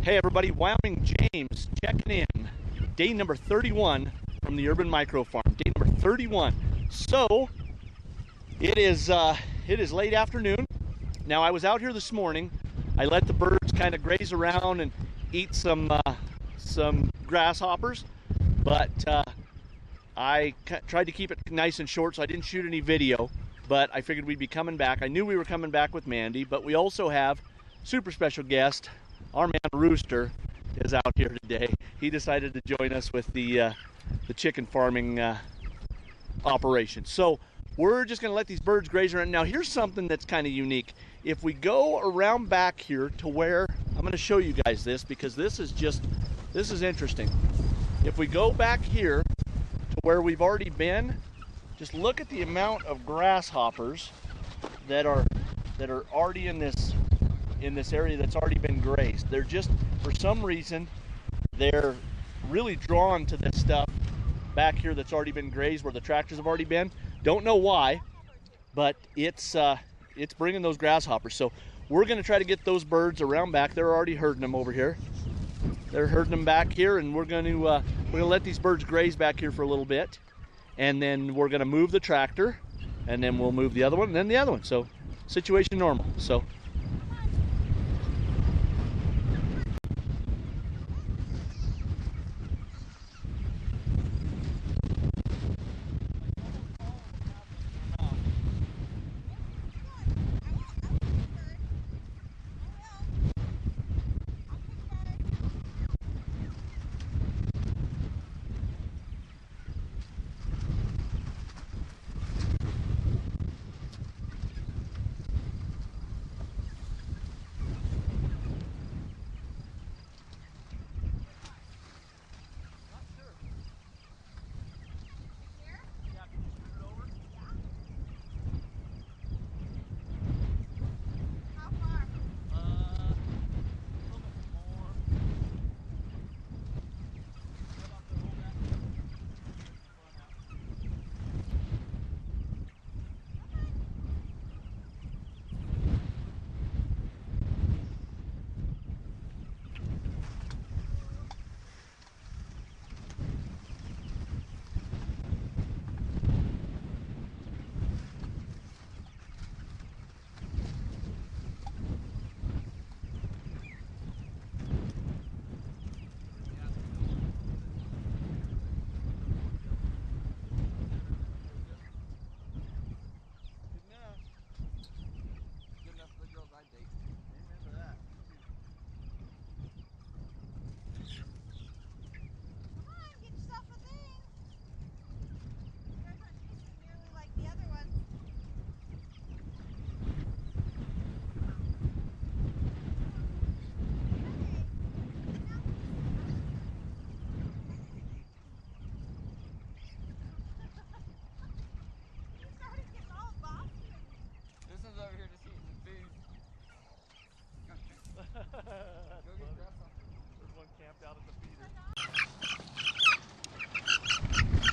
Hey everybody, Wyoming James checking in. Day number 31 from the Urban Micro Farm. Day number 31. So it is late afternoon. Now I was out here this morning. I let the birds kind of graze around and eat some grasshoppers, but I tried to keep it nice and short, so I didn't shoot any video. But I figured we'd be coming back. I knew we were coming back with Mandy, but we also have super special guest. Our man Rooster is out here today. He decided to join us with the chicken farming operation. So we're just going to let these birds graze around. Now here's something that's kind of unique. If we go around back here to where, I'm going to show you guys this because this is interesting. If we go back here to where we've already been, just look at the amount of grasshoppers that are already in this area that's already been grazed. They're just, for some reason, they're really drawn to this stuff back here that's already been grazed where the tractors have already been. Don't know why, but it's bringing those grasshoppers. So we're going to try to get those birds around back. They're already herding them over here. They're herding them back here, and we're going to let these birds graze back here for a little bit, and then we're going to move the tractor, and then we'll move the other one, and then the other one. So situation normal. So.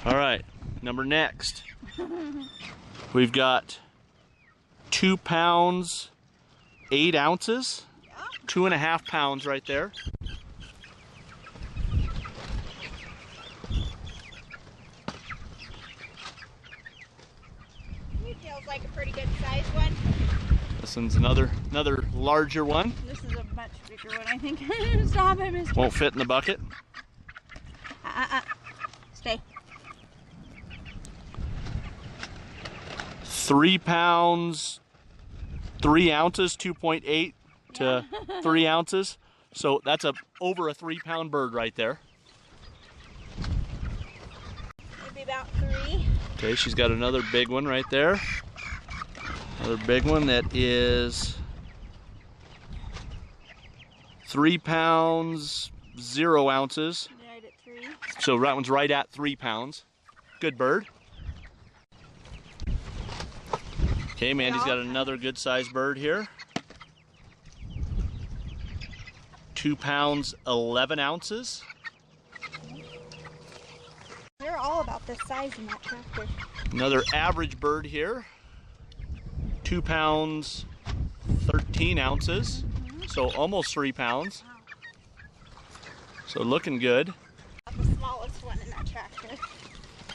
All right, number next. We've got 2 pounds, 8 ounces, 2.5 pounds right there. He feels like a pretty good size one. This one's another larger one. This is a much bigger one, I think. Stop it, mister. Won't fit in the bucket. Stay. 3 pounds, 3 ounces, 2.8 to 3 ounces. So that's over a 3 pound bird right there. Maybe about 3. Okay, she's got another big one right there. Another big one that is 3 pounds, 0 ounces. Right at 3. So that one's right at 3 pounds. Good bird. Okay, Mandy's got another good sized bird here. 2 pounds, 11 ounces. They're all about this size in that tractor. Another average bird here. 2 pounds, 13 ounces. So almost 3 pounds. So looking good. The smallest one in that tractor.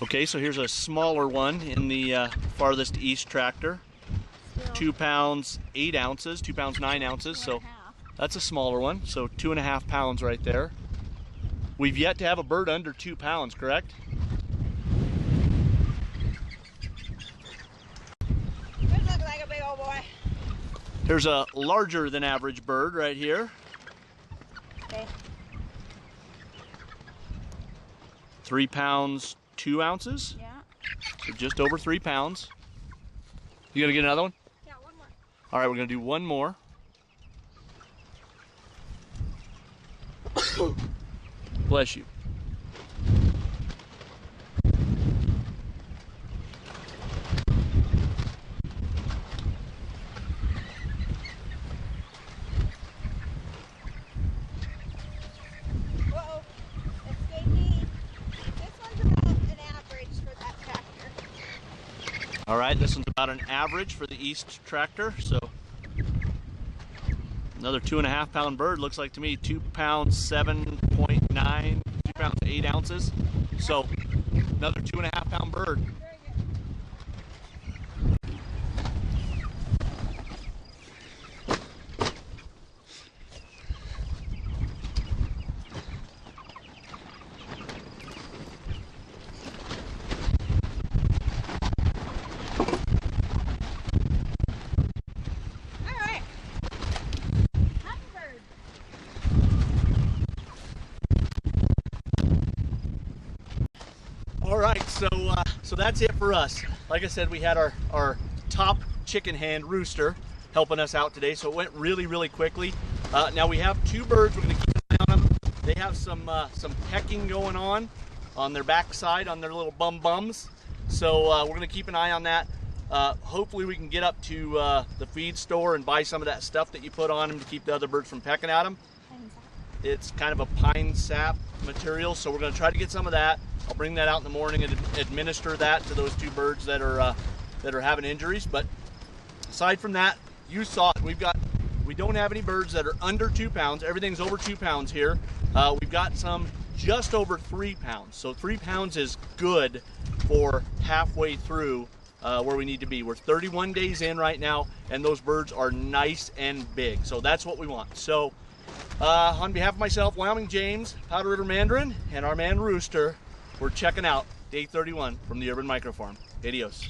Okay, so here's a smaller one in the farthest east tractor. Still 2 pounds 8 ounces, 2 pounds 9 ounces. So that's a smaller one. So 2.5 pounds right there. We've yet to have a bird under 2 pounds, correct? This looks like a big old boy. Here's a larger than average bird right here. Okay. 3 pounds 2 ounces. Yeah. So just over 3 pounds. You gonna get another one? Yeah, one more. All right, we're gonna do one more. Bless you. Whoa, escape me. This one's about an average for that tractor. All right, this one's about an average for the east tractor. So another 2.5 pound bird, looks like to me. 2 pounds 7.9, 2 pounds 8 ounces. So another 2.5 pound bird. Very good. All right. Hummingbird. All right, so that's it for us. Like I said, we had our top chicken hand, Rooster, helping us out today, so it went really, really quickly. Now we have 2 birds. We're going to keep an eye on them. They have some pecking going on their backside, on their little bums. So we're going to keep an eye on that. Hopefully we can get up to the feed store and buy some of that stuff that you put on them to keep the other birds from pecking at them. It's kind of a pine sap material, so we're going to try to get some of that. I'll bring that out in the morning and administer that to those 2 birds that are having injuries. But aside from that, you saw it. We don't have any birds that are under 2 pounds. Everything's over 2 pounds here. We've got some just over 3 pounds. So 3 pounds is good for halfway through where we need to be. We're 31 days in right now, and those birds are nice and big. So that's what we want. So on behalf of myself, Wyoming James, Powder River Mandarin, and our man Rooster, we're checking out day 31 from the Urban Micro Farm. Adios.